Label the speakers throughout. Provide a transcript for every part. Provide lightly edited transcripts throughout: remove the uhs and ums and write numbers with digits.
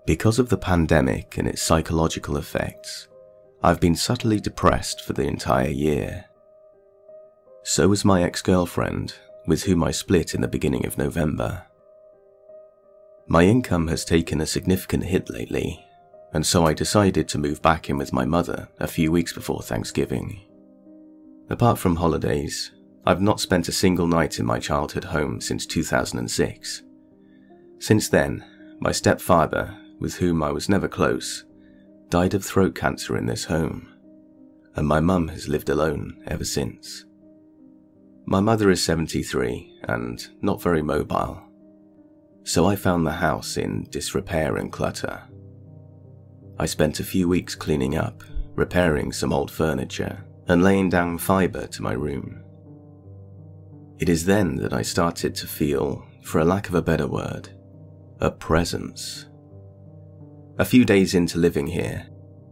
Speaker 1: Because of the pandemic and its psychological effects, I've been subtly depressed for the entire year. So was my ex-girlfriend, with whom I split in the beginning of November. My income has taken a significant hit lately, and so I decided to move back in with my mother a few weeks before Thanksgiving. Apart from holidays, I've not spent a single night in my childhood home since 2006. Since then, my stepfather, with whom I was never close, died of throat cancer in this home, and my mum has lived alone ever since. My mother is 73 and not very mobile, so I found the house in disrepair and clutter. I spent a few weeks cleaning up, repairing some old furniture, and laying down fibre to my room. It is then that I started to feel, for a lack of a better word, a presence. A few days into living here,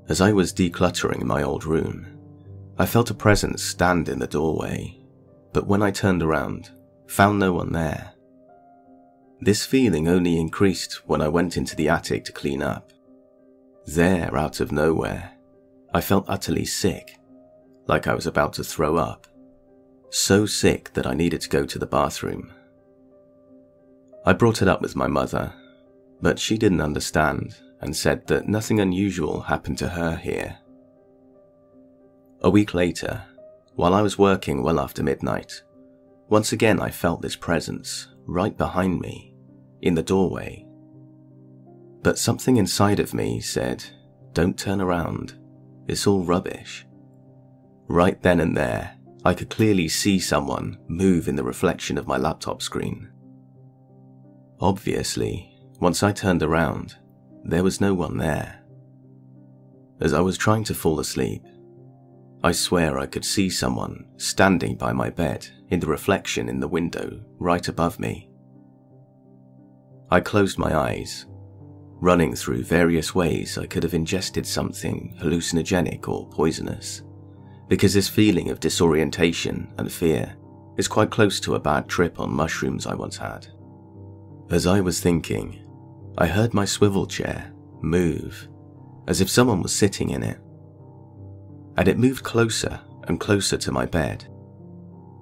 Speaker 1: as I was decluttering my old room, I felt a presence stand in the doorway, but when I turned around, found no one there. This feeling only increased when I went into the attic to clean up. There, out of nowhere, I felt utterly sick, like I was about to throw up. So sick that I needed to go to the bathroom. I brought it up with my mother, but she didn't understand and said that nothing unusual happened to her here. A week later, while I was working well after midnight, once again I felt this presence right behind me, in the doorway. But something inside of me said, "Don't turn around, it's all rubbish." Right then and there, I could clearly see someone move in the reflection of my laptop screen. Obviously, once I turned around, there was no one there. As I was trying to fall asleep, I swear I could see someone standing by my bed in the reflection in the window right above me. I closed my eyes, running through various ways I could have ingested something hallucinogenic or poisonous, because this feeling of disorientation and fear is quite close to a bad trip on mushrooms I once had. As I was thinking, I heard my swivel chair move, as if someone was sitting in it. And it moved closer and closer to my bed.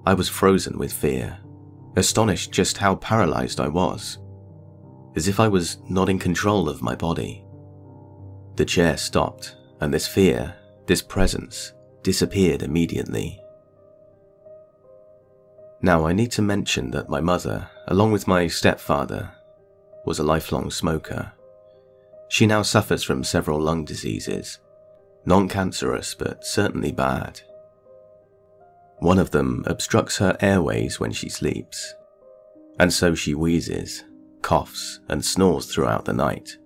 Speaker 1: I was frozen with fear, astonished just how paralyzed I was, as if I was not in control of my body. The chair stopped, and this fear, this presence, disappeared immediately. Now I need to mention that my mother, along with my stepfather, was a lifelong smoker. She now suffers from several lung diseases, non-cancerous but certainly bad. One of them obstructs her airways when she sleeps, and so she wheezes, coughs, and snores throughout the night.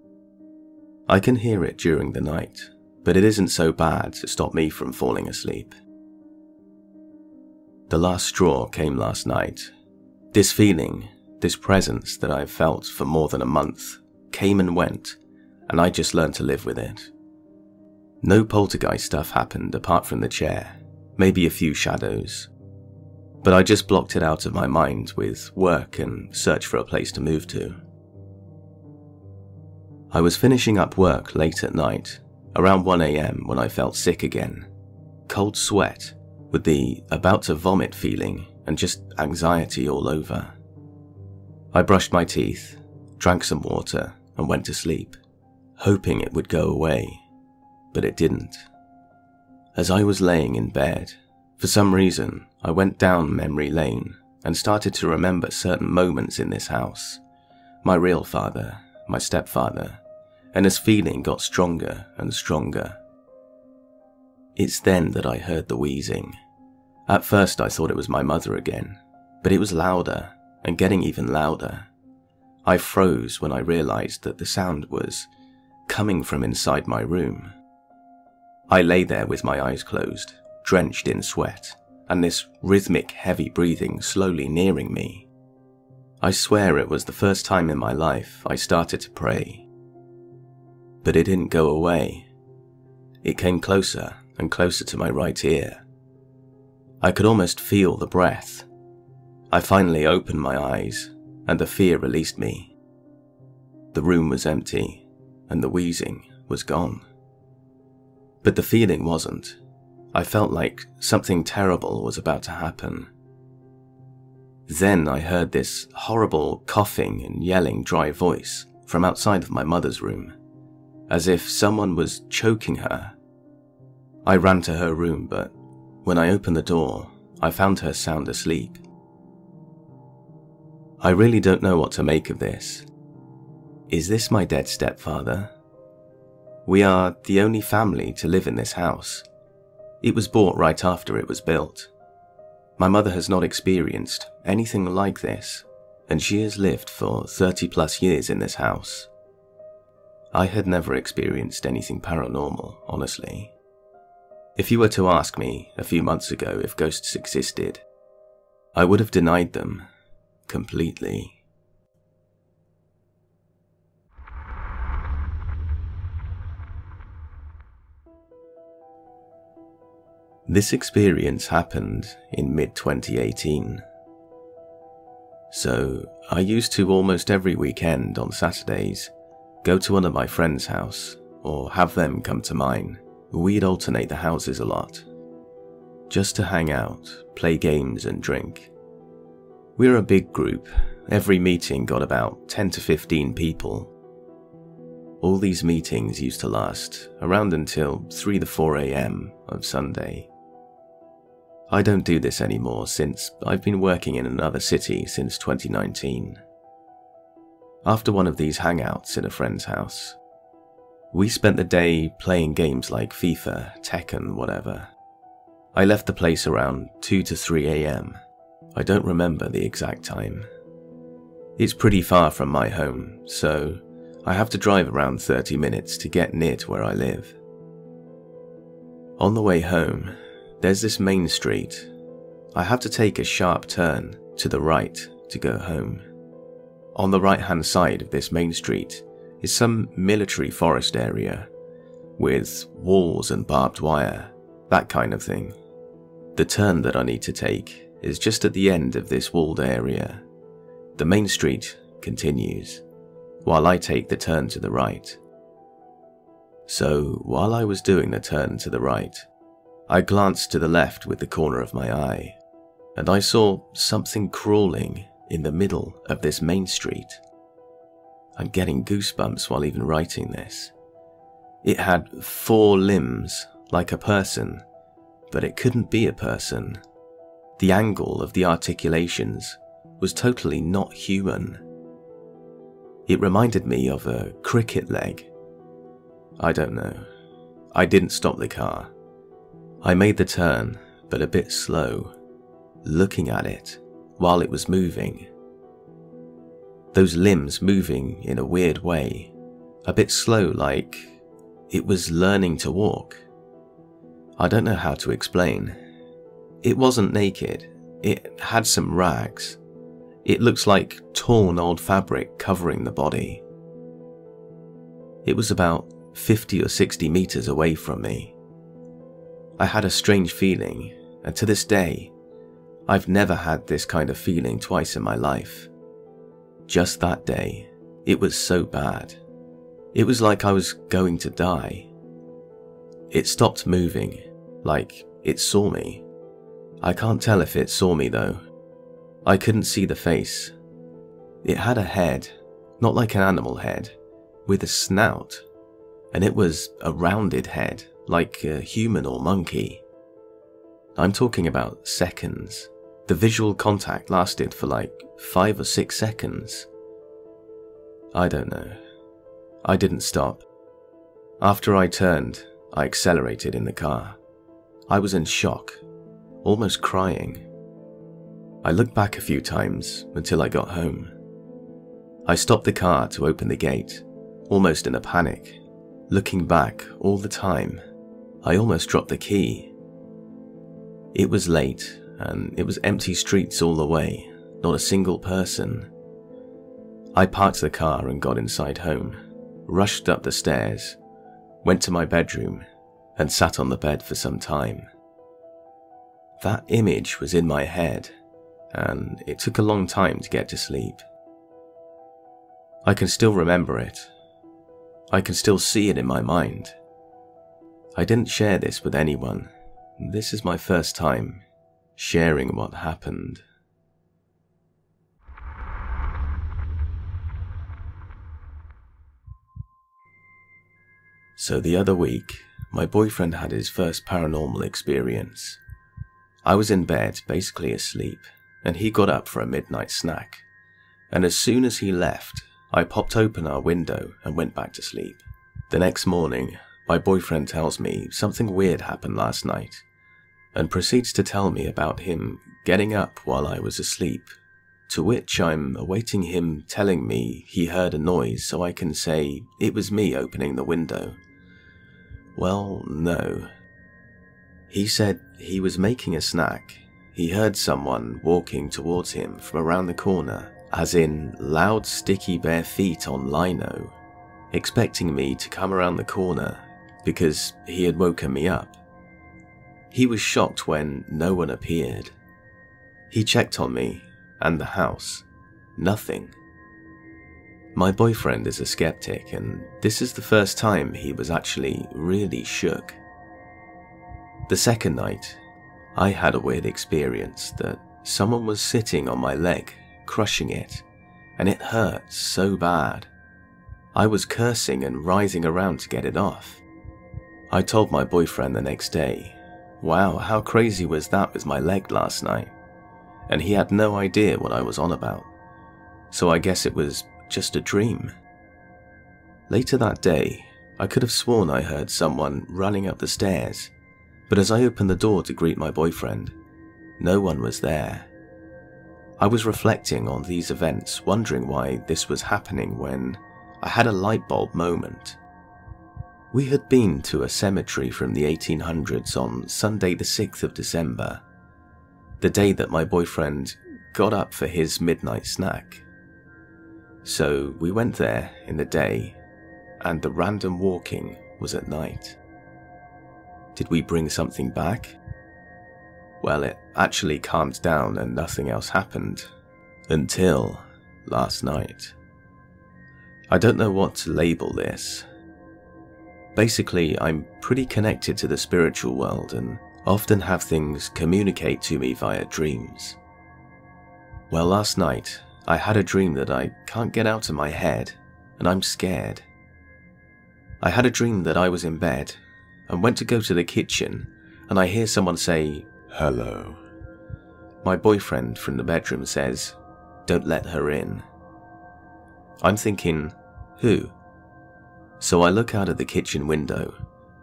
Speaker 1: I can hear it during the night, but it isn't so bad to stop me from falling asleep. The last straw came last night. This feeling, this presence that I've felt for more than a month, came and went, and I just learned to live with it. No poltergeist stuff happened apart from the chair, maybe a few shadows. But I just blocked it out of my mind with work and search for a place to move to. I was finishing up work late at night, around 1 AM when I felt sick again. Cold sweat, with the about to vomit feeling and just anxiety all over. I brushed my teeth, drank some water, and went to sleep, hoping it would go away, but it didn't. As I was laying in bed, for some reason, I went down memory lane and started to remember certain moments in this house, my real father, my stepfather, and this feeling got stronger and stronger. It's then that I heard the wheezing. At first I thought it was my mother again, but it was louder and getting even louder. I froze when I realized that the sound was coming from inside my room. I lay there with my eyes closed, drenched in sweat, and this rhythmic heavy breathing slowly nearing me. I swear it was the first time in my life I started to pray. But it didn't go away. It came closer and closer to my right ear. I could almost feel the breath. I finally opened my eyes, and the fear released me. The room was empty, and the wheezing was gone. But the feeling wasn't. I felt like something terrible was about to happen. Then I heard this horrible coughing and yelling dry voice from outside of my mother's room, as if someone was choking her. I ran to her room, but when I opened the door, I found her sound asleep. I really don't know what to make of this. Is this my dead stepfather? We are the only family to live in this house. It was bought right after it was built. My mother has not experienced anything like this, and she has lived for 30 plus years in this house. I had never experienced anything paranormal, honestly. If you were to ask me a few months ago if ghosts existed, I would have denied them completely. This experience happened in mid-2018. So, I used to almost every weekend on Saturdays go to one of my friends' house or have them come to mine. We'd alternate the houses a lot, just to hang out, play games and drink. We're a big group. Every meeting got about 10 to 15 people. All these meetings used to last around until 3 to 4 a.m. of Sunday. I don't do this anymore since I've been working in another city since 2019. After one of these hangouts in a friend's house, we spent the day playing games like FIFA, Tekken, whatever. I left the place around 2 to 3 a.m. I don't remember the exact time. It's pretty far from my home, so I have to drive around 30 minutes to get near to where I live. On the way home, there's this main street. I have to take a sharp turn to the right to go home. On the right-hand side of this main street is some military forest area with walls and barbed wire, that kind of thing. The turn that I need to take is just at the end of this walled area. The main street continues, while I take the turn to the right. So while I was doing the turn to the right, I glanced to the left with the corner of my eye, and I saw something crawling in the middle of this main street. I'm getting goosebumps while even writing this. It had 4 limbs, like a person, but it couldn't be a person. The angle of the articulations was totally not human. It reminded me of a cricket leg. I don't know. I didn't stop the car. I made the turn, but a bit slow, looking at it while it was moving. Those limbs moving in a weird way, a bit slow, like it was learning to walk. I don't know how to explain. It wasn't naked, it had some rags. It looks like torn old fabric covering the body. It was about 50 or 60 meters away from me. I had a strange feeling, and to this day, I've never had this kind of feeling twice in my life. Just that day, it was so bad. It was like I was going to die. It stopped moving, like it saw me. I can't tell if it saw me though. I couldn't see the face. It had a head, not like an animal head, with a snout, and it was a rounded head, like a human or monkey. I'm talking about seconds. The visual contact lasted for like 5 or 6 seconds. I don't know. I didn't stop. After I turned, I accelerated in the car. I was in shock, almost crying. I looked back a few times until I got home. I stopped the car to open the gate, almost in a panic. Looking back all the time, I almost dropped the key. It was late, and it was empty streets all the way, not a single person. I parked the car and got inside home, rushed up the stairs, went to my bedroom, and sat on the bed for some time. That image was in my head, and it took a long time to get to sleep. I can still remember it. I can still see it in my mind. I didn't share this with anyone. This is my first time sharing what happened. So the other week, my boyfriend had his first paranormal experience. I was in bed, basically asleep, and he got up for a midnight snack. And as soon as he left, I popped open our window and went back to sleep. The next morning, my boyfriend tells me something weird happened last night, and proceeds to tell me about him getting up while I was asleep, to which I'm awaiting him telling me he heard a noise so I can say it was me opening the window. Well, no. He said he was making a snack. He heard someone walking towards him from around the corner, as in loud sticky bare feet on lino, expecting me to come around the corner because he had woken me up. He was shocked when no one appeared. He checked on me and the house. Nothing. My boyfriend is a skeptic, and this is the first time he was actually really shook. The second night, I had a weird experience that someone was sitting on my leg, crushing it, and it hurt so bad. I was cursing and writhing around to get it off. I told my boyfriend the next day, wow, how crazy was that with my leg last night? And he had no idea what I was on about. So I guess it was just a dream. Later that day, I could have sworn I heard someone running up the stairs, but as I opened the door to greet my boyfriend, no one was there. I was reflecting on these events, wondering why this was happening when I had a light bulb moment. We had been to a cemetery from the 1800s on Sunday the 6th of December, the day that my boyfriend got up for his midnight snack. So we went there in the day, and the random walking was at night. Did we bring something back? Well, it actually calmed down and nothing else happened, until last night. I don't know what to label this. Basically, I'm pretty connected to the spiritual world and often have things communicate to me via dreams. Well, last night, I had a dream that I can't get out of my head, and I'm scared. I had a dream that I was in bed and went to go to the kitchen, and I hear someone say, "Hello." My boyfriend from the bedroom says, "Don't let her in." I'm thinking, who? So I look out of the kitchen window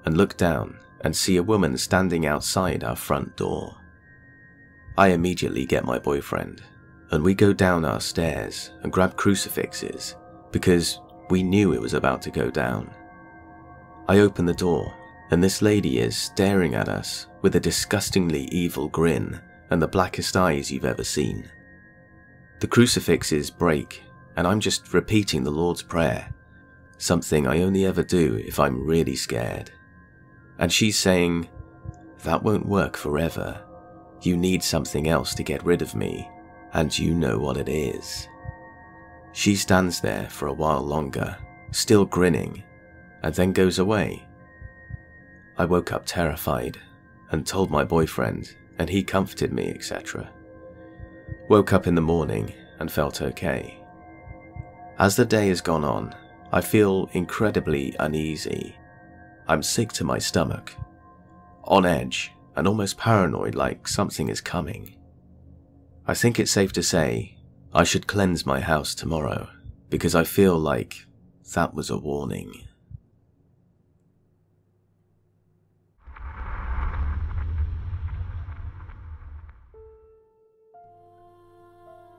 Speaker 1: and look down and see a woman standing outside our front door. I immediately get my boyfriend, and we go down our stairs and grab crucifixes because we knew it was about to go down. I open the door, and this lady is staring at us with a disgustingly evil grin and the blackest eyes you've ever seen. The crucifixes break, and I'm just repeating the Lord's Prayer, something I only ever do if I'm really scared. And she's saying, "That won't work forever. You need something else to get rid of me, and you know what it is." She stands there for a while longer, still grinning, and then goes away. I woke up terrified and told my boyfriend, and he comforted me, etc. Woke up in the morning and felt okay. As the day has gone on, I feel incredibly uneasy. I'm sick to my stomach, on edge, and almost paranoid like something is coming. I think it's safe to say I should cleanse my house tomorrow, because I feel like that was a warning.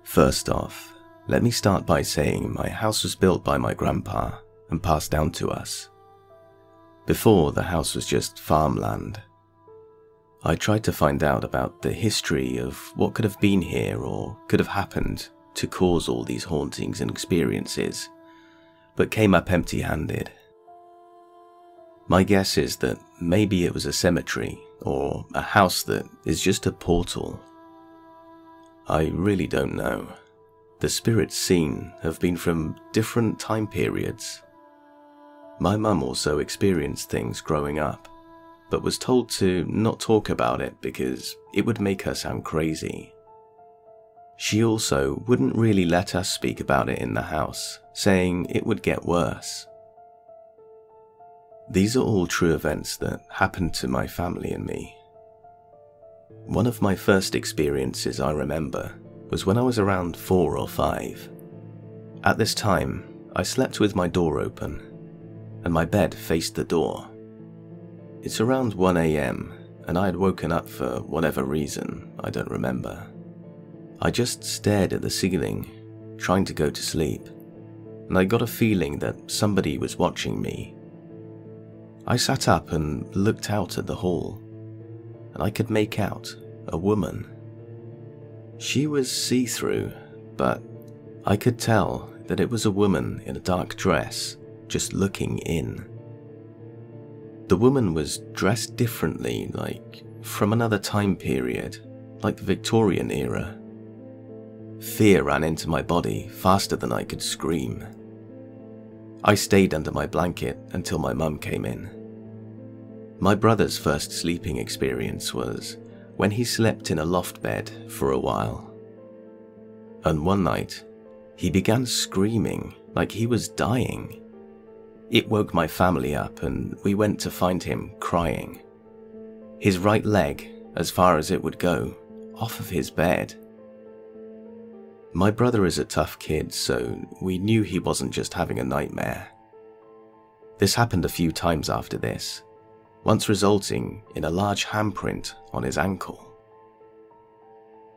Speaker 1: First off, let me start by saying my house was built by my grandpa and passed down to us. Before, the house was just farmland. I tried to find out about the history of what could have been here or could have happened to cause all these hauntings and experiences, but came up empty-handed. My guess is that maybe it was a cemetery or a house that is just a portal. I really don't know. The spirits seen have been from different time periods. My mum also experienced things growing up, but was told to not talk about it because it would make her sound crazy. She also wouldn't really let us speak about it in the house, saying it would get worse. These are all true events that happened to my family and me. One of my first experiences I remember was when I was around 4 or 5. At this time, I slept with my door open, and my bed faced the door. It's around 1 AM, and I had woken up for whatever reason, I don't remember. I just stared at the ceiling, trying to go to sleep, and I got a feeling that somebody was watching me. I sat up and looked out at the hall, and I could make out a woman. She was see-through, but I could tell that it was a woman in a dark dress, just looking in. The woman was dressed differently, like from another time period, like the Victorian era. Fear ran into my body faster than I could scream. I stayed under my blanket until my mum came in. My brother's first sleeping experience was when he slept in a loft bed for a while. And one night, he began screaming like he was dying. It woke my family up and we went to find him crying. His right leg, as far as it would go, off of his bed. My brother is a tough kid, so we knew he wasn't just having a nightmare. This happened a few times after this, once resulting in a large handprint on his ankle.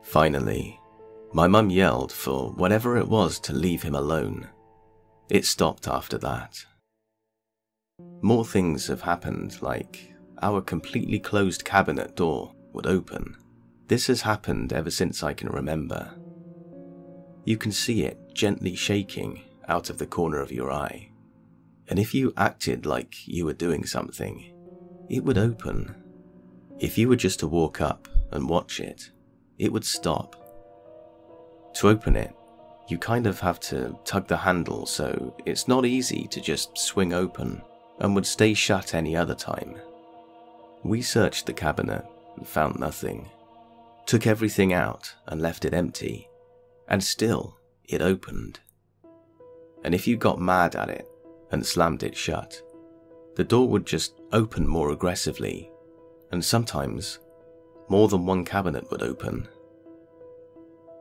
Speaker 1: Finally, my mum yelled for whatever it was to leave him alone. It stopped after that. More things have happened, like our completely closed cabinet door would open. This has happened ever since I can remember. You can see it gently shaking out of the corner of your eye, and if you acted like you were doing something, it would open. If you were just to walk up and watch it, it would stop. To open it, you kind of have to tug the handle, so it's not easy to just swing open, and would stay shut any other time. We searched the cabinet and found nothing, took everything out and left it empty, and still it opened. And if you got mad at it and slammed it shut, the door would just open more aggressively, and sometimes more than one cabinet would open.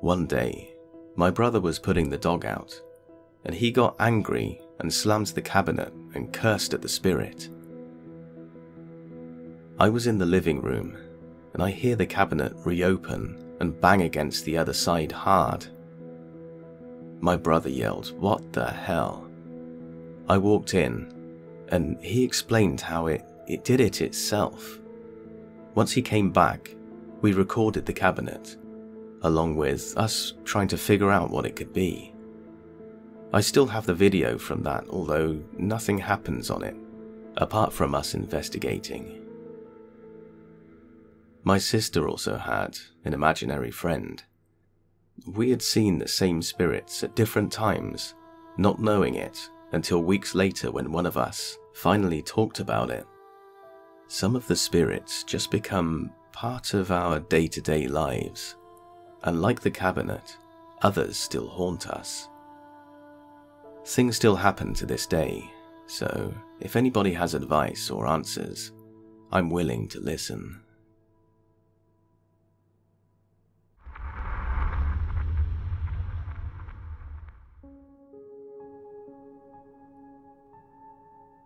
Speaker 1: One day, my brother was putting the dog out, and he got angry and slammed the cabinet and cursed at the spirit. I was in the living room, and I hear the cabinet reopen and bang against the other side hard. My brother yelled, "What the hell?" I walked in, and he explained how it did it itself. Once he came back, we recorded the cabinet, along with us trying to figure out what it could be. I still have the video from that, although nothing happens on it, apart from us investigating. My sister also had an imaginary friend. We had seen the same spirits at different times, not knowing it until weeks later when one of us finally talked about it. Some of the spirits just become part of our day-to-day lives, and like the cabinet, others still haunt us. Things still happen to this day, so if anybody has advice or answers, I'm willing to listen.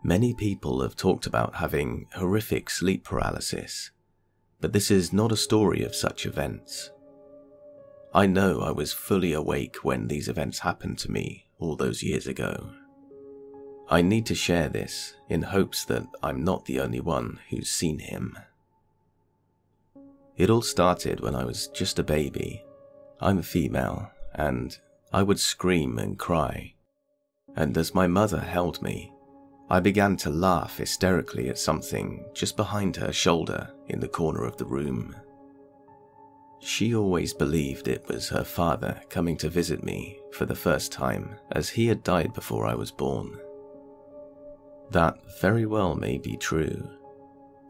Speaker 1: Many people have talked about having horrific sleep paralysis, but this is not a story of such events. I know I was fully awake when these events happened to me all those years ago. I need to share this in hopes that I'm not the only one who's seen him. It all started when I was just a baby. I'm a female, and I would scream and cry. And as my mother held me, I began to laugh hysterically at something just behind her shoulder in the corner of the room. She always believed it was her father coming to visit me for the first time, as he had died before I was born. That very well may be true,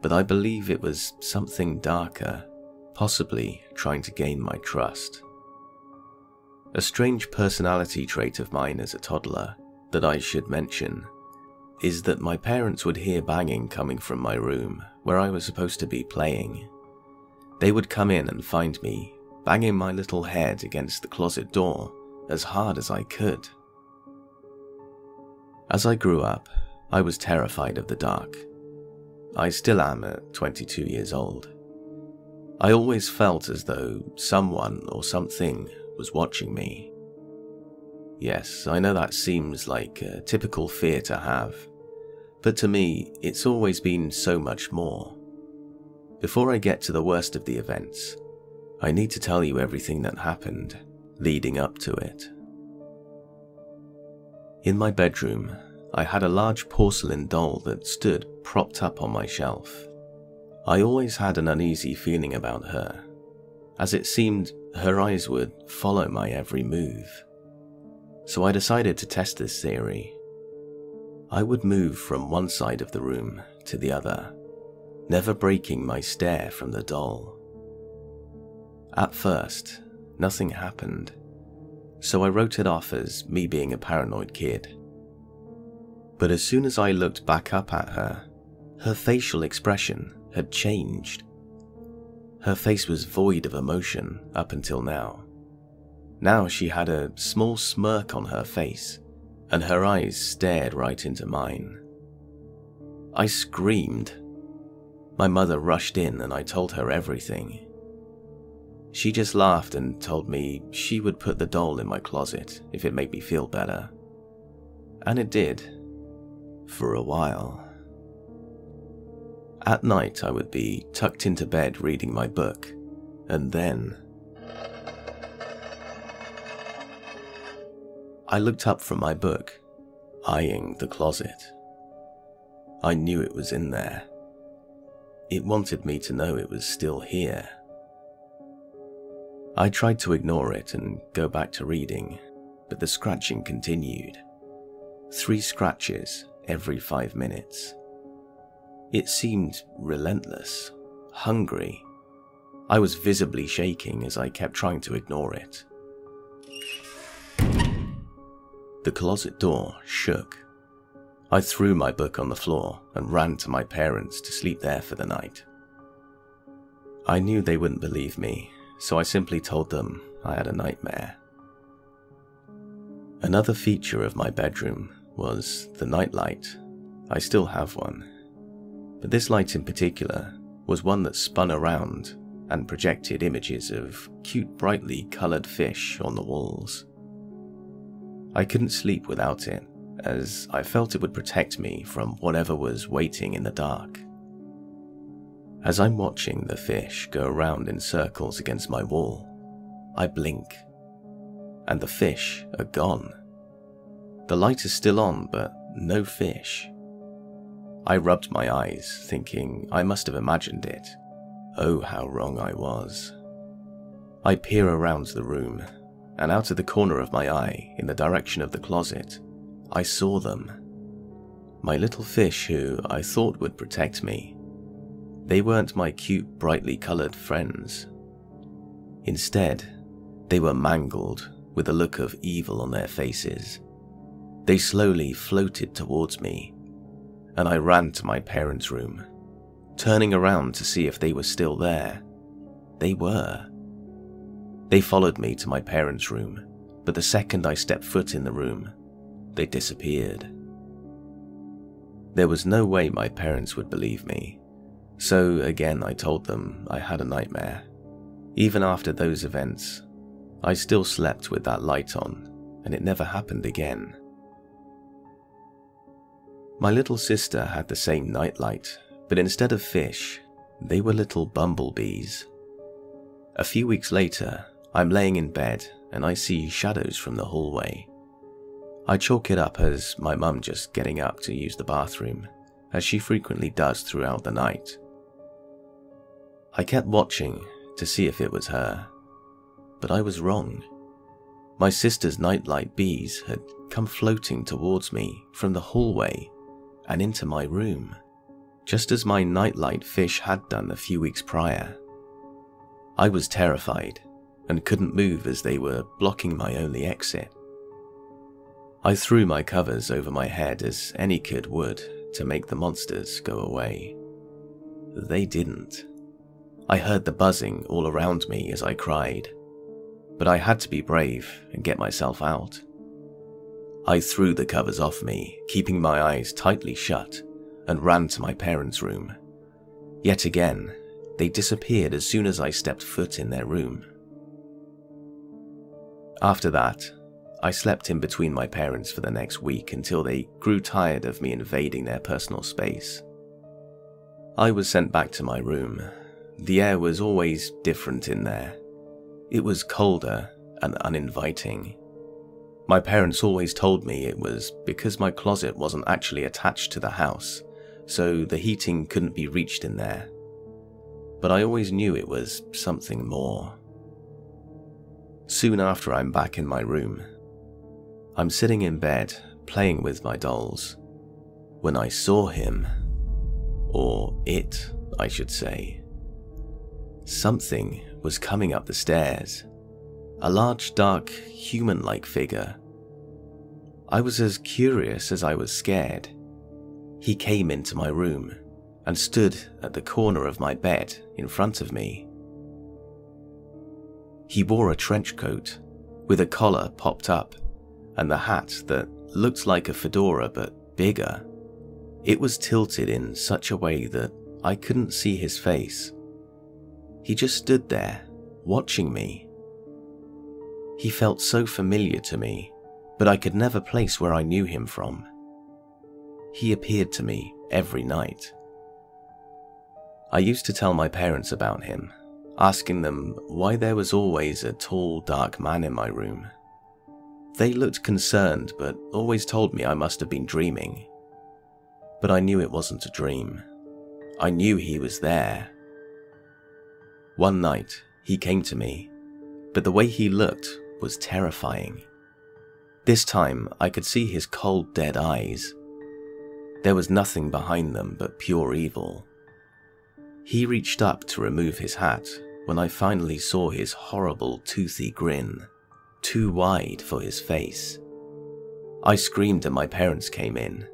Speaker 1: but I believe it was something darker, possibly trying to gain my trust. A strange personality trait of mine as a toddler that I should mention is that my parents would hear banging coming from my room where I was supposed to be playing. They would come in and find me banging my little head against the closet door as hard as I could. As I grew up, I was terrified of the dark. I still am at 22 years old. I always felt as though someone or something was watching me. Yes, I know that seems like a typical fear to have, but to me, it's always been so much more. Before I get to the worst of the events, I need to tell you everything that happened leading up to it. In my bedroom, I had a large porcelain doll that stood propped up on my shelf. I always had an uneasy feeling about her, as it seemed her eyes would follow my every move. So I decided to test this theory. I would move from one side of the room to the other, never breaking my stare from the doll. At first, nothing happened, so I wrote it off as me being a paranoid kid. But as soon as I looked back up at her, her facial expression had changed. Her face was void of emotion up until now. Now she had a small smirk on her face, and her eyes stared right into mine. I screamed. My mother rushed in and I told her everything. She just laughed and told me she would put the doll in my closet if it made me feel better. And it did. For a while. At night I would be tucked into bed reading my book, and then I looked up from my book, eyeing the closet. I knew it was in there. It wanted me to know it was still here. I tried to ignore it and go back to reading, but the scratching continued. 3 scratches every 5 minutes. It seemed relentless, hungry. I was visibly shaking as I kept trying to ignore it. The closet door shook. I threw my book on the floor and ran to my parents to sleep there for the night. I knew they wouldn't believe me, so I simply told them I had a nightmare. Another feature of my bedroom was the nightlight. I still have one. But this light in particular was one that spun around and projected images of cute, brightly coloured fish on the walls. I couldn't sleep without it, as I felt it would protect me from whatever was waiting in the dark. As I'm watching the fish go around in circles against my wall, I blink, and the fish are gone. The light is still on, but no fish. I rubbed my eyes, thinking I must have imagined it. Oh, how wrong I was. I peer around the room, and out of the corner of my eye, in the direction of the closet, I saw them. My little fish who I thought would protect me. They weren't my cute, brightly coloured friends. Instead, they were mangled, with a look of evil on their faces. They slowly floated towards me, and I ran to my parents' room, turning around to see if they were still there. They were. They followed me to my parents' room, but the second I stepped foot in the room, they disappeared. There was no way my parents would believe me, so again I told them I had a nightmare. Even after those events, I still slept with that light on, and it never happened again. My little sister had the same nightlight, but instead of fish, they were little bumblebees. A few weeks later, I'm laying in bed and I see shadows from the hallway. I chalk it up as my mum just getting up to use the bathroom, as she frequently does throughout the night. I kept watching to see if it was her, but I was wrong. My sister's nightlight bees had come floating towards me from the hallway and into my room, just as my nightlight fish had done a few weeks prior. I was terrified and couldn't move as they were blocking my only exit. I threw my covers over my head as any kid would to make the monsters go away. They didn't. I heard the buzzing all around me as I cried, but I had to be brave and get myself out. I threw the covers off me, keeping my eyes tightly shut, and ran to my parents' room. Yet again, they disappeared as soon as I stepped foot in their room. After that, I slept in between my parents for the next week until they grew tired of me invading their personal space. I was sent back to my room. The air was always different in there. It was colder and uninviting. My parents always told me it was because my closet wasn't actually attached to the house, so the heating couldn't be reached in there. But I always knew it was something more. Soon after I'm back in my room, I'm sitting in bed playing with my dolls when I saw him, or it, I should say. Something was coming up the stairs, a large, dark, human-like figure. I was as curious as I was scared. He came into my room and stood at the corner of my bed in front of me. He wore a trench coat with a collar popped up and the hat that looked like a fedora but bigger. It was tilted in such a way that I couldn't see his face. He just stood there, watching me. He felt so familiar to me, but I could never place where I knew him from. He appeared to me every night. I used to tell my parents about him, asking them why there was always a tall, dark man in my room. They looked concerned, but always told me I must have been dreaming. But I knew it wasn't a dream. I knew he was there. One night, he came to me, but the way he looked was terrifying. This time, I could see his cold, dead eyes. There was nothing behind them but pure evil. He reached up to remove his hat when I finally saw his horrible, toothy grin, too wide for his face. I screamed and my parents came in.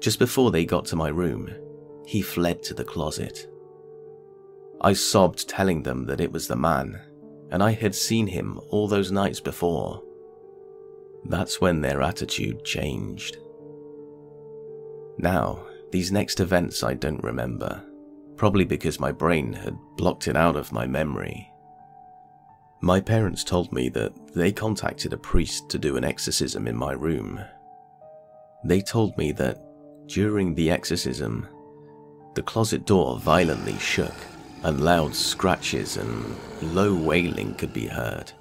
Speaker 1: Just before they got to my room, he fled to the closet. I sobbed telling them that it was the man, and I had seen him all those nights before. That's when their attitude changed. Now, these next events I don't remember, probably because my brain had blocked it out of my memory. My parents told me that they contacted a priest to do an exorcism in my room. They told me that during the exorcism, the closet door violently shook and loud scratches and low wailing could be heard.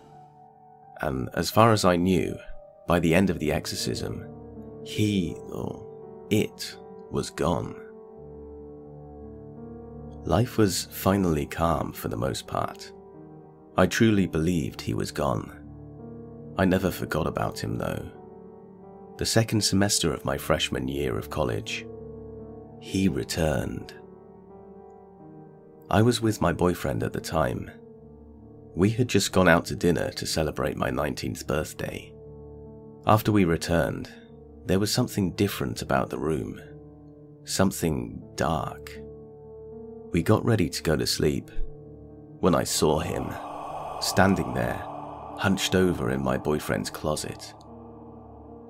Speaker 1: And as far as I knew, by the end of the exorcism, he, or it, was gone. Life was finally calm for the most part. I truly believed he was gone. I never forgot about him though. The second semester of my freshman year of college, he returned. I was with my boyfriend at the time. We had just gone out to dinner to celebrate my 19th birthday. After we returned, there was something different about the room. Something dark. We got ready to go to sleep when I saw him, standing there, hunched over in my boyfriend's closet.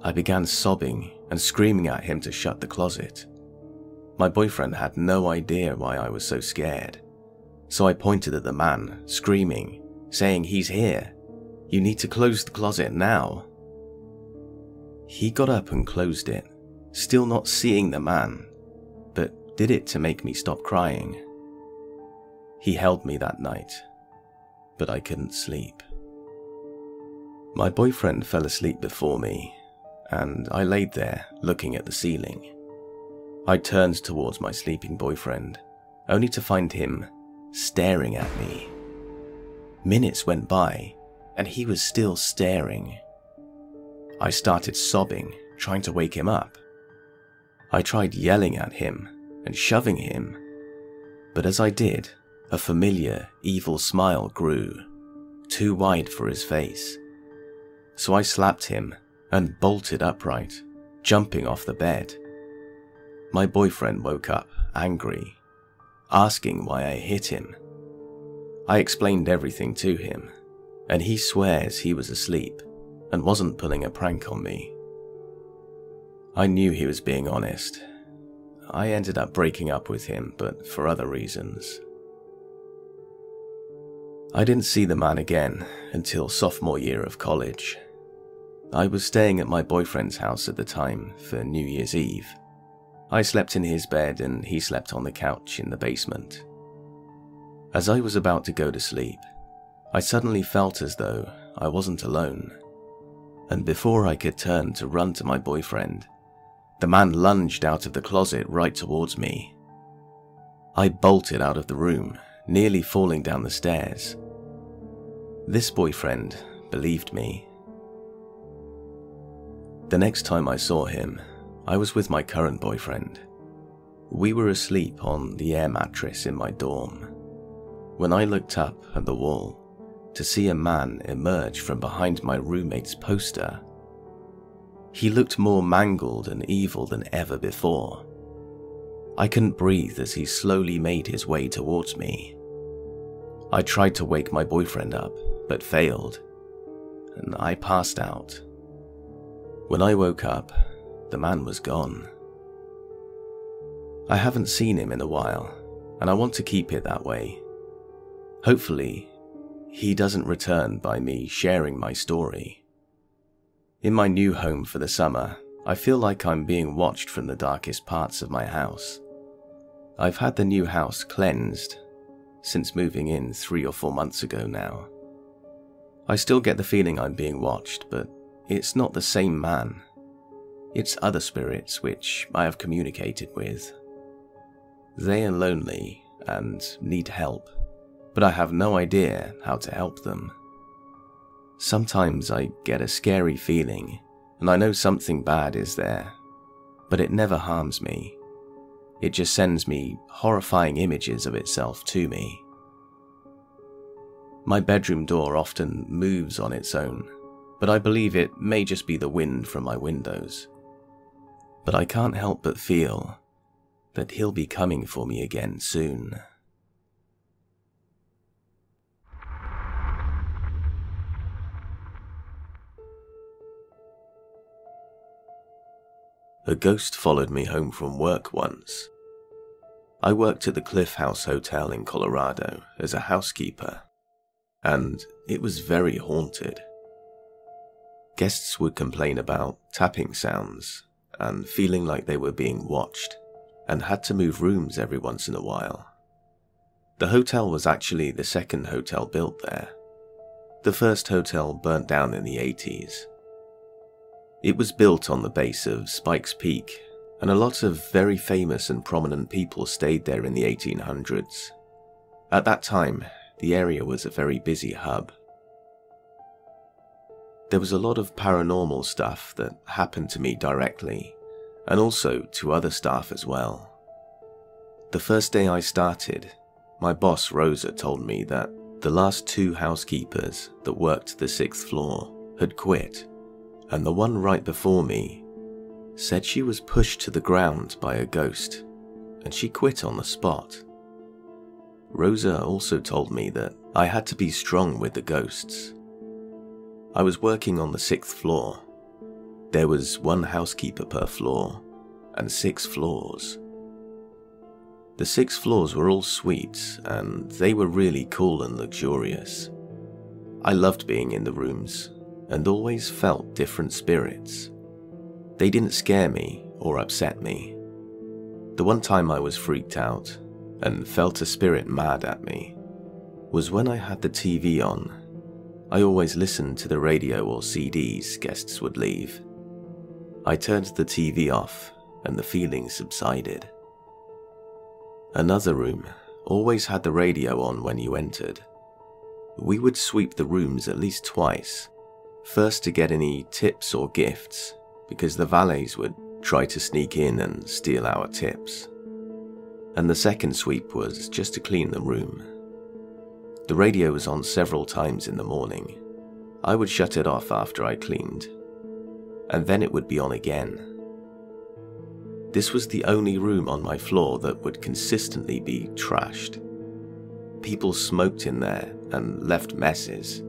Speaker 1: I began sobbing and screaming at him to shut the closet. My boyfriend had no idea why I was so scared, so I pointed at the man, screaming, saying, "He's here. You need to close the closet now." He got up and closed it, still not seeing the man, but did it to make me stop crying. He held me that night, but I couldn't sleep. My boyfriend fell asleep before me, and I laid there looking at the ceiling. I turned towards my sleeping boyfriend, only to find him staring at me. Minutes went by, and he was still staring. I started sobbing, trying to wake him up. I tried yelling at him and shoving him, but as I did, a familiar, evil smile grew, too wide for his face. So I slapped him and bolted upright, jumping off the bed. My boyfriend woke up, angry, asking why I hit him. I explained everything to him, and he swears he was asleep and wasn't pulling a prank on me. I knew he was being honest. I ended up breaking up with him, but for other reasons. I didn't see the man again until sophomore year of college. I was staying at my boyfriend's house at the time for New Year's Eve. I slept in his bed and he slept on the couch in the basement. As I was about to go to sleep, I suddenly felt as though I wasn't alone. And before I could turn to run to my boyfriend, the man lunged out of the closet right towards me. I bolted out of the room, nearly falling down the stairs. This boyfriend believed me. The next time I saw him, I was with my current boyfriend. We were asleep on the air mattress in my dorm, when I looked up at the wall to see a man emerge from behind my roommate's poster. He looked more mangled and evil than ever before. I couldn't breathe as he slowly made his way towards me. I tried to wake my boyfriend up, but failed, and I passed out. When I woke up, the man was gone. I haven't seen him in a while, and I want to keep it that way. Hopefully, he doesn't return by me sharing my story. In my new home for the summer, I feel like I'm being watched from the darkest parts of my house. I've had the new house cleansed since moving in 3 or 4 months ago now. I still get the feeling I'm being watched, but it's not the same man. It's other spirits which I have communicated with. They are lonely and need help, but I have no idea how to help them. Sometimes I get a scary feeling, and I know something bad is there, but it never harms me. It just sends me horrifying images of itself to me. My bedroom door often moves on its own, but I believe it may just be the wind from my windows. But I can't help but feel that he'll be coming for me again soon. A ghost followed me home from work once. I worked at the Cliff House Hotel in Colorado as a housekeeper, and it was very haunted. Guests would complain about tapping sounds and feeling like they were being watched and had to move rooms every once in a while. The hotel was actually the second hotel built there. The first hotel burnt down in the 80s. It was built on the base of Spike's Peak, and a lot of very famous and prominent people stayed there in the 1800s. At that time, the area was a very busy hub. There was a lot of paranormal stuff that happened to me directly, and also to other staff as well. The first day I started, my boss Rosa told me that the last 2 housekeepers that worked the 6th floor had quit, and the one right before me said she was pushed to the ground by a ghost, and she quit on the spot. Rosa also told me that I had to be strong with the ghosts. I was working on the 6th floor. There was 1 housekeeper per floor, and 6 floors. The 6 floors were all suites, and they were really cool and luxurious. I loved being in the rooms, and always felt different spirits. They didn't scare me or upset me. The one time I was freaked out and felt a spirit mad at me was when I had the TV on. I always listened to the radio or CDs guests would leave. I turned the TV off and the feeling subsided. Another room always had the radio on when you entered. We would sweep the rooms at least twice, first to get any tips or gifts, because the valets would try to sneak in and steal our tips. And the second sweep was just to clean the room. The radio was on several times in the morning. I would shut it off after I cleaned, and then it would be on again. This was the only room on my floor that would consistently be trashed. People smoked in there and left messes,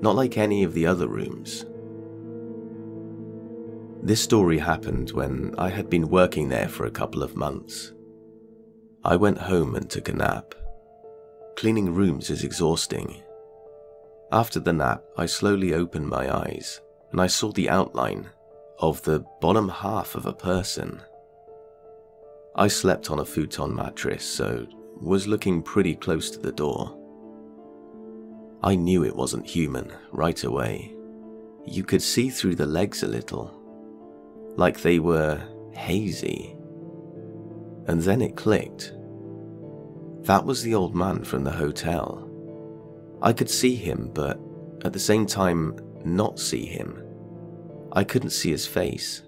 Speaker 1: not like any of the other rooms. This story happened when I had been working there for a couple of months. I went home and took a nap. Cleaning rooms is exhausting. After the nap, I slowly opened my eyes and I saw the outline of the bottom half of a person. I slept on a futon mattress, so was looking pretty close to the door. I knew it wasn't human right away. You could see through the legs a little, like they were hazy. And then it clicked. That was the old man from the hotel. I could see him, but at the same time not see him. I couldn't see his face.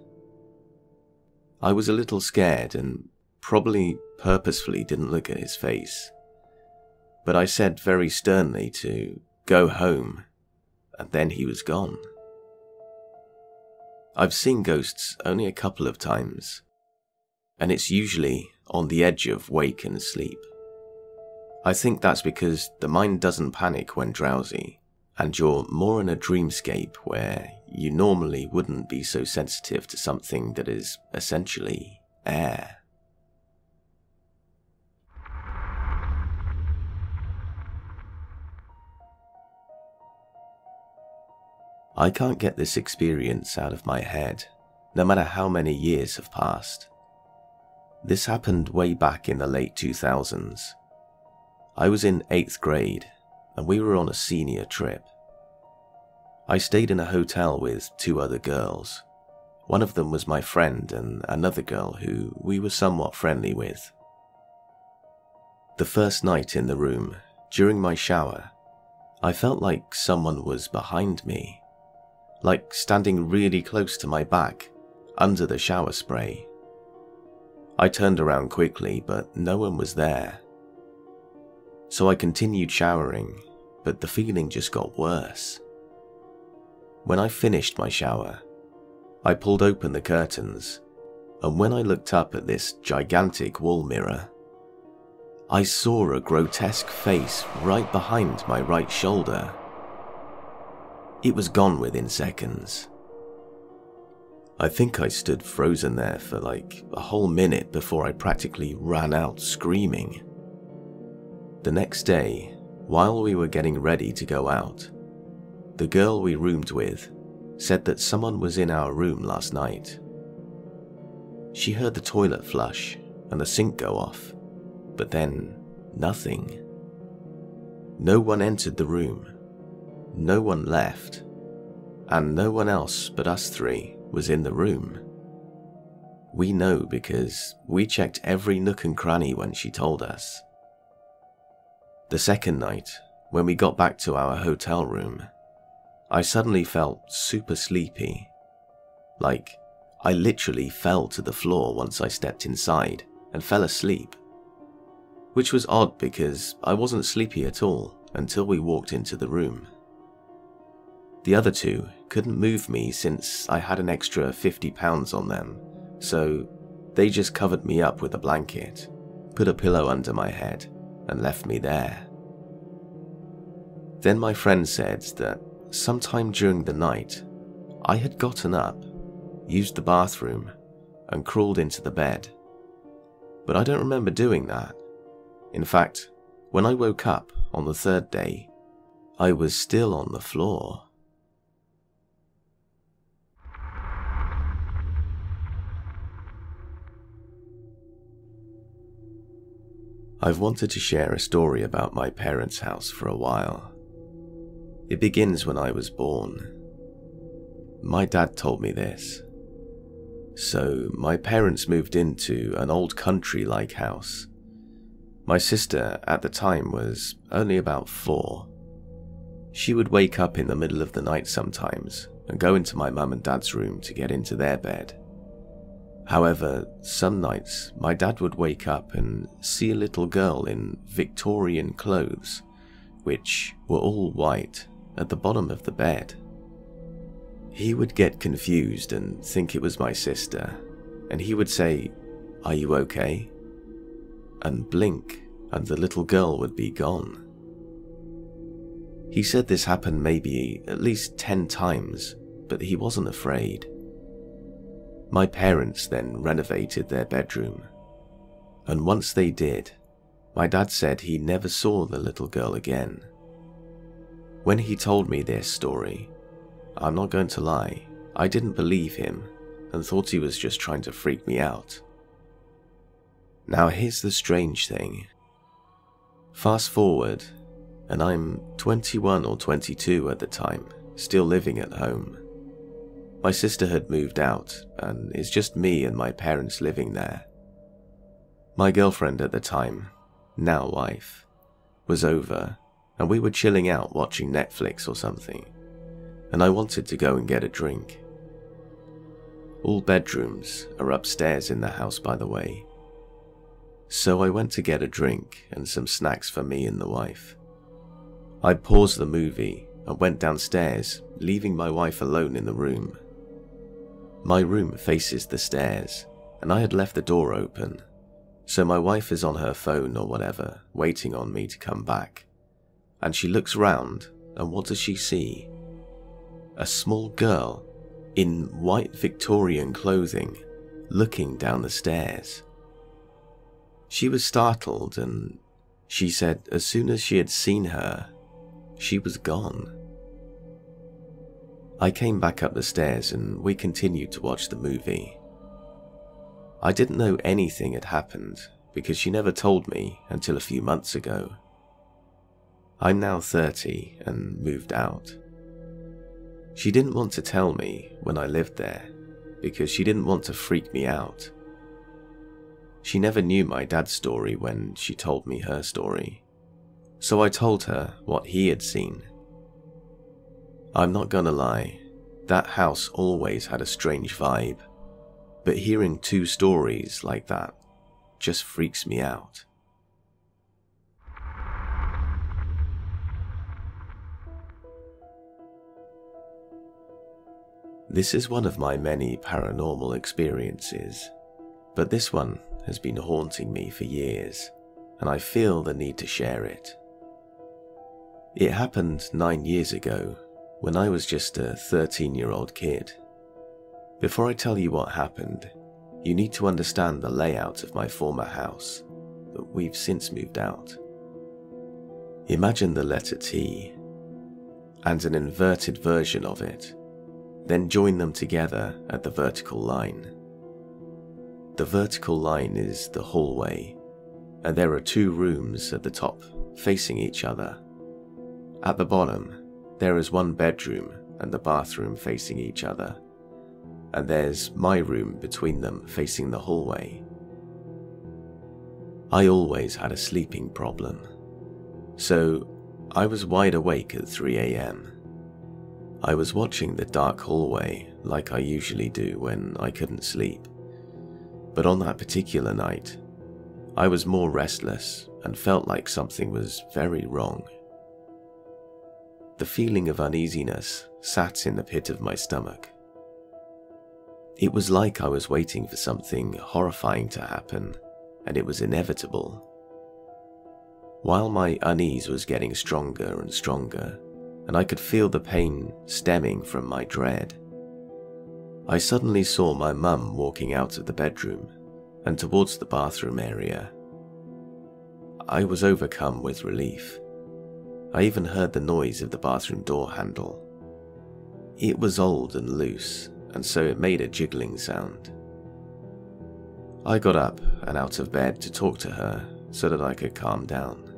Speaker 1: I was a little scared and probably purposefully didn't look at his face. But I said very sternly to go home, and then he was gone. I've seen ghosts only a couple of times, and it's usually on the edge of wake and sleep. I think that's because the mind doesn't panic when drowsy, and you're more in a dreamscape where you normally wouldn't be so sensitive to something that is essentially air. I can't get this experience out of my head, no matter how many years have passed. This happened way back in the late 2000s. I was in 8th grade, and we were on a senior trip. I stayed in a hotel with 2 other girls. One of them was my friend and another girl who we were somewhat friendly with. The first night in the room, during my shower, I felt like someone was behind me, like standing really close to my back, under the shower spray. I turned around quickly, but no one was there. So I continued showering, but the feeling just got worse. When I finished my shower, I pulled open the curtains, and when I looked up at this gigantic wall mirror, I saw a grotesque face right behind my right shoulder. It was gone within seconds. I think I stood frozen there for like a whole minute before I practically ran out screaming. The next day, while we were getting ready to go out, the girl we roomed with said that someone was in our room last night. She heard the toilet flush and the sink go off, but then nothing. No one entered the room. No one left, and no one else but us 3 was in the room. We know because we checked every nook and cranny when she told us. The second night, when we got back to our hotel room, I suddenly felt super sleepy. Like, I literally fell to the floor once I stepped inside and fell asleep. Which was odd because I wasn't sleepy at all until we walked into the room. The other 2 couldn't move me since I had an extra 50 pounds on them, so they just covered me up with a blanket, put a pillow under my head, and left me there. Then my friend said that sometime during the night, I had gotten up, used the bathroom, and crawled into the bed. But I don't remember doing that. In fact, when I woke up on the 3rd day, I was still on the floor. I've wanted to share a story about my parents' house for a while. It begins when I was born. My dad told me this. So, my parents moved into an old country-like house. My sister, at the time, was only about 4. She would wake up in the middle of the night sometimes and go into my mum and dad's room to get into their bed. However, some nights my dad would wake up and see a little girl in Victorian clothes, which were all white, at the bottom of the bed. He would get confused and think it was my sister, and he would say, "Are you okay?" and blink, and the little girl would be gone. He said this happened maybe at least 10 times, but he wasn't afraid. My parents then renovated their bedroom, and once they did, my dad said he never saw the little girl again. When he told me this story, I'm not going to lie, I didn't believe him and thought he was just trying to freak me out. Now here's the strange thing. Fast forward, and I'm 21 or 22 at the time, still living at home. My sister had moved out, and it's just me and my parents living there. My girlfriend at the time, now wife, was over, and we were chilling out watching Netflix or something, and I wanted to go and get a drink. All bedrooms are upstairs in the house, by the way. So I went to get a drink and some snacks for me and the wife. I paused the movie and went downstairs, leaving my wife alone in the room. My room faces the stairs, and I had left the door open, so my wife is on her phone or whatever, waiting on me to come back. And she looks round, and what does she see? A small girl in white Victorian clothing, looking down the stairs. She was startled, and she said as soon as she had seen her, she was gone. I came back up the stairs and we continued to watch the movie. I didn't know anything had happened because she never told me until a few months ago. I'm now 30 and moved out. She didn't want to tell me when I lived there because she didn't want to freak me out. She never knew my dad's story when she told me her story, so I told her what he had seen. I'm not gonna lie, that house always had a strange vibe, but hearing 2 stories like that just freaks me out. This is one of my many paranormal experiences, but this one has been haunting me for years, and I feel the need to share it. It happened 9 years ago, when I was just a 13-year-old kid. Before I tell you what happened, you need to understand the layout of my former house, but we've since moved out. Imagine the letter T, and an inverted version of it, then join them together at the vertical line. The vertical line is the hallway, and there are 2 rooms at the top facing each other. At the bottom, there is 1 bedroom and the bathroom facing each other, and there's my room between them facing the hallway. I always had a sleeping problem, so I was wide awake at 3 AM. I was watching the dark hallway like I usually do when I couldn't sleep, but on that particular night, I was more restless and felt like something was very wrong. The feeling of uneasiness sat in the pit of my stomach. It was like I was waiting for something horrifying to happen, and it was inevitable. While my unease was getting stronger and stronger, and I could feel the pain stemming from my dread, I suddenly saw my mum walking out of the bedroom and towards the bathroom area. I was overcome with relief. I even heard the noise of the bathroom door handle. It was old and loose, and so it made a jiggling sound. I got up and out of bed to talk to her so that I could calm down.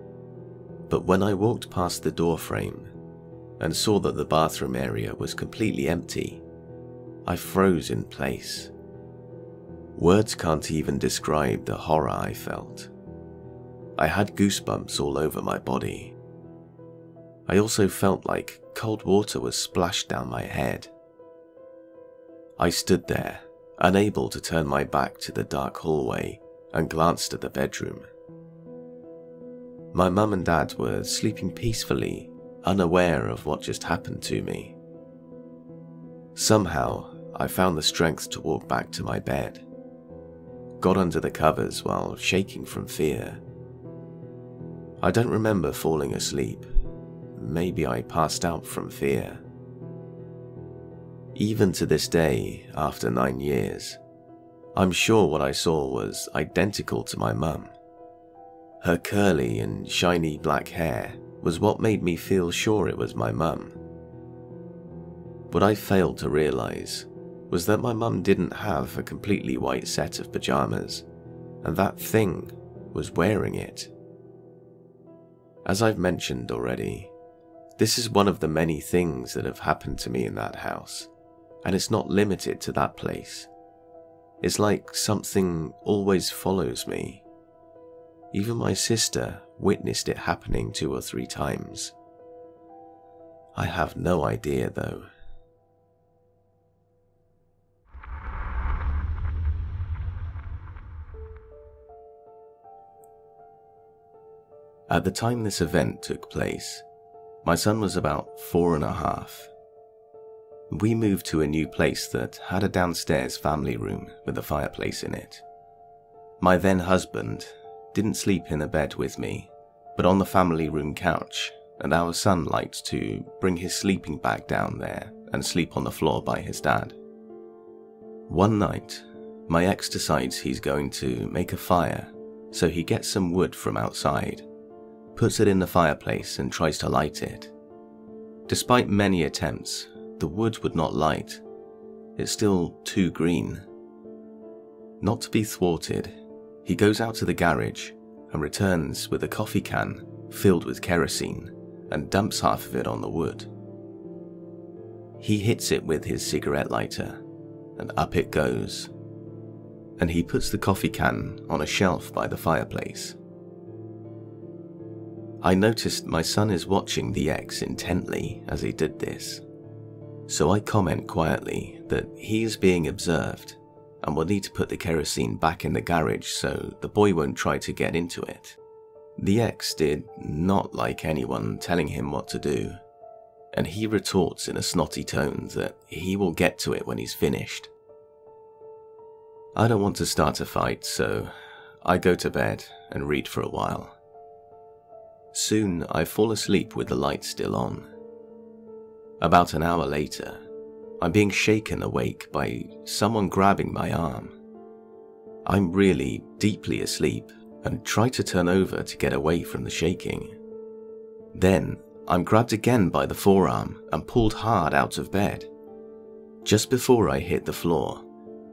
Speaker 1: But when I walked past the door frame and saw that the bathroom area was completely empty, I froze in place. Words can't even describe the horror I felt. I had goosebumps all over my body. I also felt like cold water was splashed down my head. I stood there, unable to turn my back to the dark hallway, and glanced at the bedroom. My mum and dad were sleeping peacefully, unaware of what just happened to me. Somehow, I found the strength to walk back to my bed, got under the covers while shaking from fear. I don't remember falling asleep. Maybe I passed out from fear. Even to this day, after 9 years, I'm sure what I saw was identical to my mum. Her curly and shiny black hair was what made me feel sure it was my mum. What I failed to realize was that my mum didn't have a completely white set of pajamas, and that thing was wearing it. As I've mentioned already, this is one of the many things that have happened to me in that house, and it's not limited to that place. It's like something always follows me. Even my sister witnessed it happening 2 or 3 times. I have no idea though. At the time this event took place, my son was about 4.5. We moved to a new place that had a downstairs family room with a fireplace in it. My then husband didn't sleep in a bed with me, but on the family room couch, and our son liked to bring his sleeping bag down there and sleep on the floor by his dad. One night, my ex decides he's going to make a fire, so he gets some wood from outside, puts it in the fireplace and tries to light it. Despite many attempts, the wood would not light. It's still too green. Not to be thwarted, he goes out to the garage and returns with a coffee can filled with kerosene and dumps half of it on the wood. He hits it with his cigarette lighter and up it goes, and he puts the coffee can on a shelf by the fireplace. I noticed my son is watching the ex intently as he did this, so I comment quietly that he is being observed and will need to put the kerosene back in the garage so the boy won't try to get into it. The ex did not like anyone telling him what to do, and he retorts in a snotty tone that he will get to it when he's finished. I don't want to start a fight, so I go to bed and read for a while. Soon I fall asleep with the light still on. About an hour later, I'm being shaken awake by someone grabbing my arm. I'm really deeply asleep and try to turn over to get away from the shaking. Then I'm grabbed again by the forearm and pulled hard out of bed. Just before I hit the floor,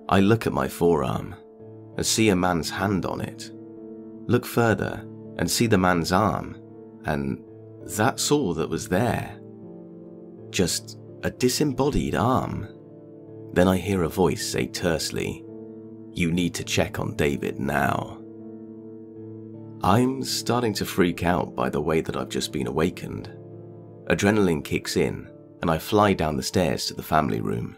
Speaker 1: I look at my forearm and see a man's hand on it. Look further and see the man's arm, and that's all that was there. Just a disembodied arm. Then I hear a voice say tersely, "You need to check on David now." I'm starting to freak out by the way that I've just been awakened. Adrenaline kicks in and I fly down the stairs to the family room.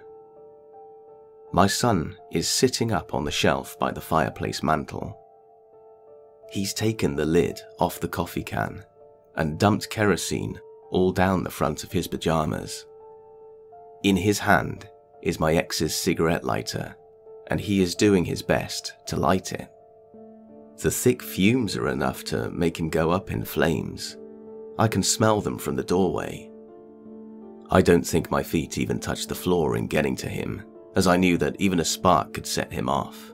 Speaker 1: My son is sitting up on the shelf by the fireplace mantel. He's taken the lid off the coffee can and dumped kerosene all down the front of his pajamas. In his hand is my ex's cigarette lighter, and he is doing his best to light it. The thick fumes are enough to make him go up in flames. I can smell them from the doorway. I don't think my feet even touched the floor in getting to him, as I knew that even a spark could set him off.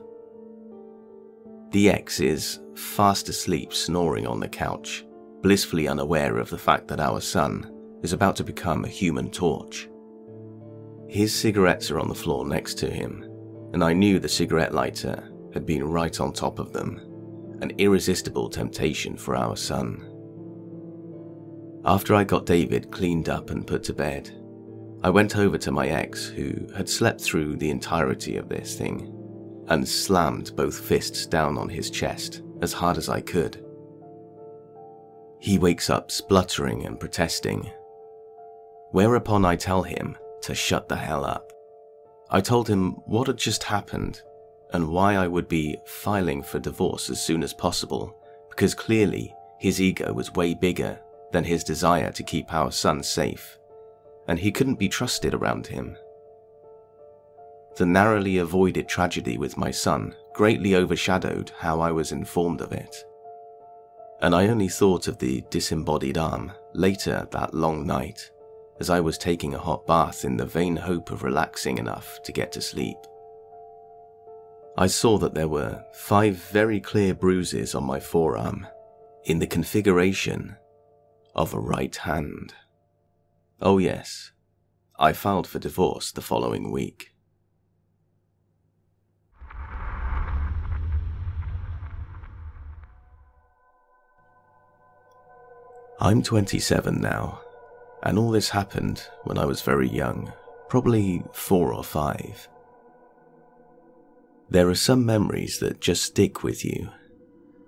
Speaker 1: The ex is fast asleep snoring on the couch, blissfully unaware of the fact that our son is about to become a human torch. His cigarettes are on the floor next to him, and I knew the cigarette lighter had been right on top of them, an irresistible temptation for our son. After I got David cleaned up and put to bed, I went over to my ex, who had slept through the entirety of this thing, and slammed both fists down on his chest as hard as I could. He wakes up spluttering and protesting, whereupon I tell him to shut the hell up. I told him what had just happened and why I would be filing for divorce as soon as possible, because clearly his ego was way bigger than his desire to keep our son safe, and he couldn't be trusted around him. The narrowly avoided tragedy with my son greatly overshadowed how I was informed of it, and I only thought of the disembodied arm later that long night as I was taking a hot bath in the vain hope of relaxing enough to get to sleep. I saw that there were 5 very clear bruises on my forearm in the configuration of a right hand. Oh yes, I filed for divorce the following week. I'm 27 now, and all this happened when I was very young, probably 4 or 5. There are some memories that just stick with you,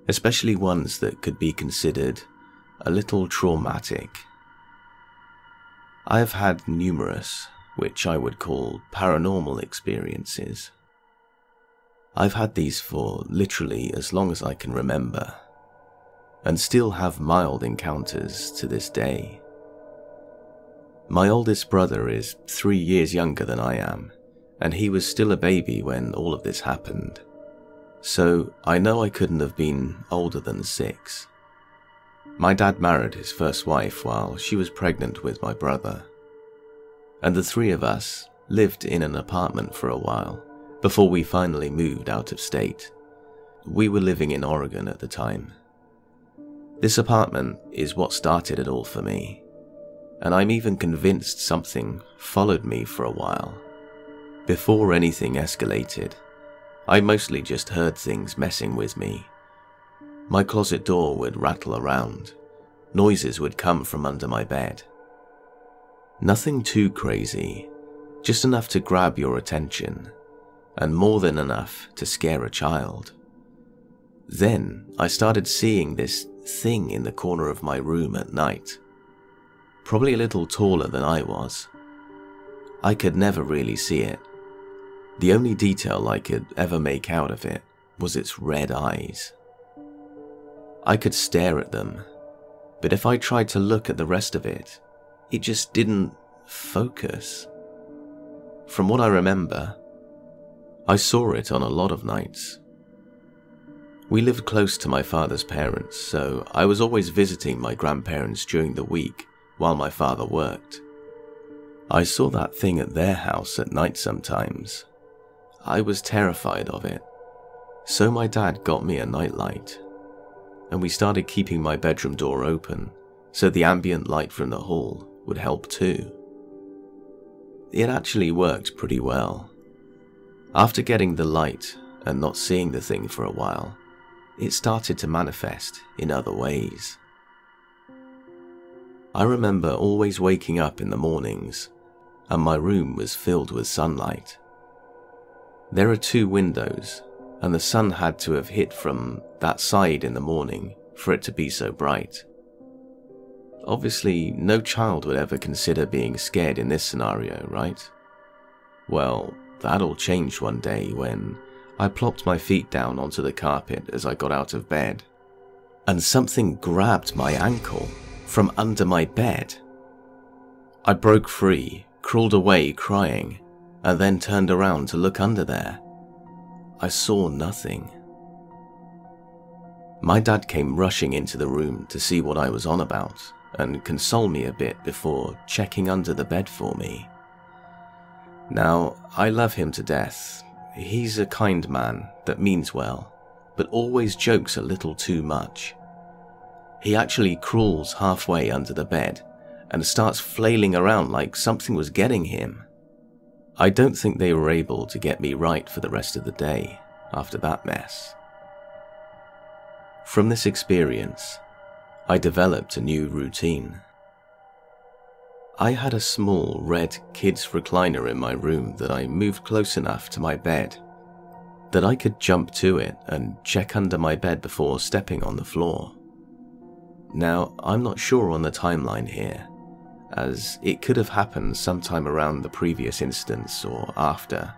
Speaker 1: especially ones that could be considered a little traumatic. I have had numerous, which I would call paranormal experiences. I've had these for literally as long as I can remember, and still have mild encounters to this day. My oldest brother is 3 years younger than I am, and he was still a baby when all of this happened, so I know I couldn't have been older than 6. My dad married his first wife while she was pregnant with my brother, and the 3 of us lived in an apartment for a while before we finally moved out of state. We were living in Oregon at the time. This apartment is what started it all for me, and I'm even convinced something followed me for a while. Before anything escalated, I mostly just heard things messing with me. My closet door would rattle around, noises would come from under my bed. Nothing too crazy, just enough to grab your attention, and more than enough to scare a child. Then I started seeing this thing in the corner of my room at night, probably a little taller than I was. I could never really see it. The only detail I could ever make out of it was its red eyes. I could stare at them, but if I tried to look at the rest of it, it just didn't focus. From what I remember, I saw it on a lot of nights. We lived close to my father's parents, so I was always visiting my grandparents during the week while my father worked. I saw that thing at their house at night sometimes. I was terrified of it, so my dad got me a nightlight, and we started keeping my bedroom door open so the ambient light from the hall would help too. It actually worked pretty well. After getting the light and not seeing the thing for a while, it started to manifest in other ways. I remember always waking up in the mornings, and my room was filled with sunlight. There are 2 windows, and the sun had to have hit from that side in the morning for it to be so bright. Obviously, no child would ever consider being scared in this scenario, right? Well, that all changed one day when I plopped my feet down onto the carpet as I got out of bed, and something grabbed my ankle from under my bed. I broke free, crawled away crying, and then turned around to look under there. I saw nothing. My dad came rushing into the room to see what I was on about and console me a bit before checking under the bed for me. Now, I love him to death. He's a kind man that means well, but always jokes a little too much. He actually crawls halfway under the bed and starts flailing around like something was getting him. I don't think they were able to get me right for the rest of the day after that mess. From this experience, I developed a new routine. I had a small red kids recliner in my room that I moved close enough to my bed that I could jump to it and check under my bed before stepping on the floor. Now, I'm not sure on the timeline here, as it could have happened sometime around the previous instance or after.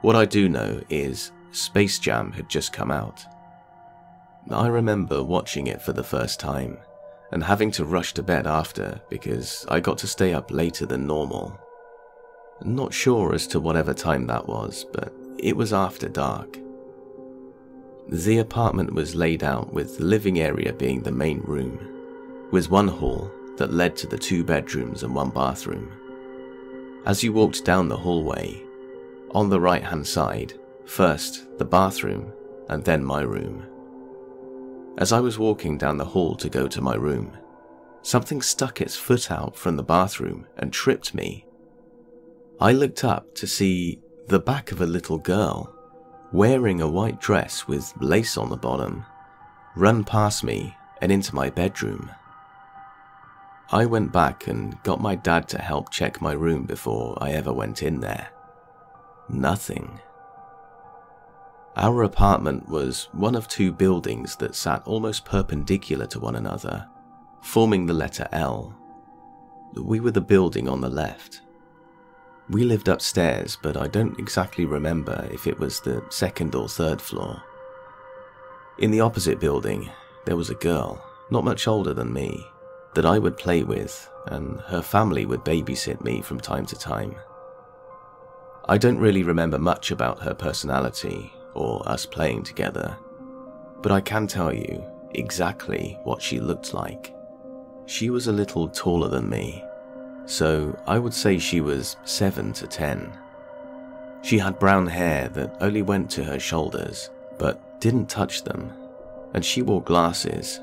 Speaker 1: What I do know is Space Jam had just come out. I remember watching it for the first time and having to rush to bed after because I got to stay up later than normal. Not sure as to whatever time that was, but it was after dark. The apartment was laid out with the living area being the main room, with one hall that led to the 2 bedrooms and 1 bathroom. As you walked down the hallway, on the right-hand side, first the bathroom and then my room. As I was walking down the hall to go to my room, something stuck its foot out from the bathroom and tripped me. I looked up to see the back of a little girl, wearing a white dress with lace on the bottom, run past me and into my bedroom. I went back and got my dad to help check my room before I ever went in there. Nothing. Our apartment was one of 2 buildings that sat almost perpendicular to one another, forming the letter L. We were the building on the left. We lived upstairs, but I don't exactly remember if it was the 2nd or 3rd floor. In the opposite building, there was a girl, not much older than me, that I would play with, and her family would babysit me from time to time. I don't really remember much about her personality or us playing together, but I can tell you exactly what she looked like. She was a little taller than me, so I would say she was 7 to 10. She had brown hair that only went to her shoulders, but didn't touch them, and she wore glasses.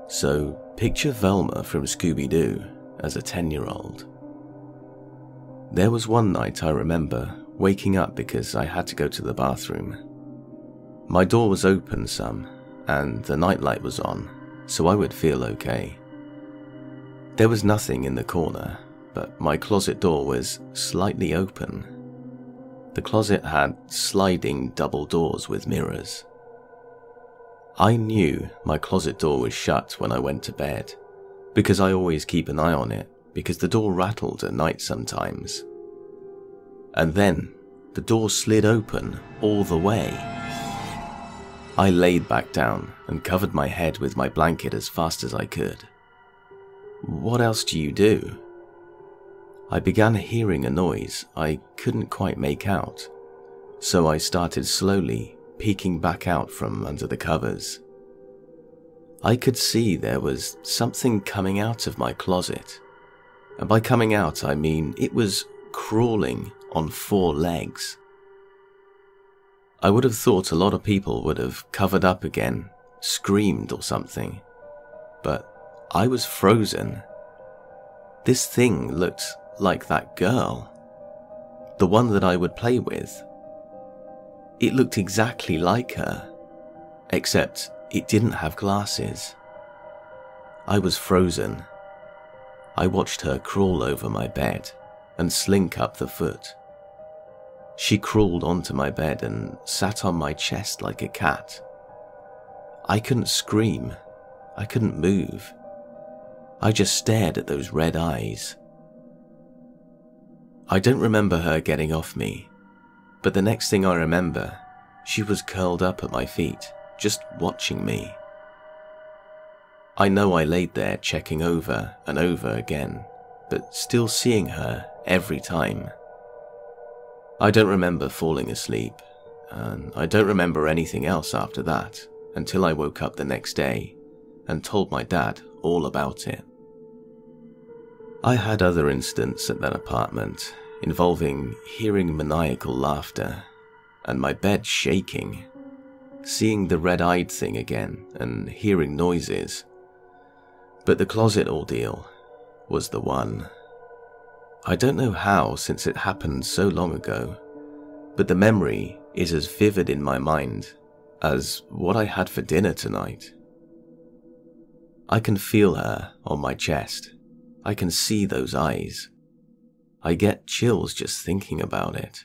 Speaker 1: So picture Velma from Scooby-Doo as a 10-year-old. There was one night I remember waking up because I had to go to the bathroom. My door was open some, and the nightlight was on, so I would feel okay. There was nothing in the corner, but my closet door was slightly open. The closet had sliding double doors with mirrors. I knew my closet door was shut when I went to bed, because I always keep an eye on it, because the door rattled at night sometimes. And then the door slid open all the way. I laid back down and covered my head with my blanket as fast as I could. What else do you do? I began hearing a noise I couldn't quite make out, so I started slowly peeking back out from under the covers. I could see there was something coming out of my closet, and by coming out I mean it was crawling on 4 legs. I would have thought a lot of people would have covered up again, screamed or something, but I was frozen. This thing looked like that girl, the one that I would play with. It looked exactly like her, except it didn't have glasses. I was frozen. I watched her crawl over my bed and slink up the foot. She crawled onto my bed and sat on my chest like a cat. I couldn't scream. I couldn't move. I just stared at those red eyes. I don't remember her getting off me, but the next thing I remember, she was curled up at my feet, just watching me. I know I laid there checking over and over again, but still seeing her every time. I don't remember falling asleep, and I don't remember anything else after that until I woke up the next day and told my dad all about it. I had other incidents at that apartment involving hearing maniacal laughter and my bed shaking, seeing the red-eyed thing again and hearing noises. But the closet ordeal was the one. I don't know how, since it happened so long ago, but the memory is as vivid in my mind as what I had for dinner tonight. I can feel her on my chest. I can see those eyes. I get chills just thinking about it.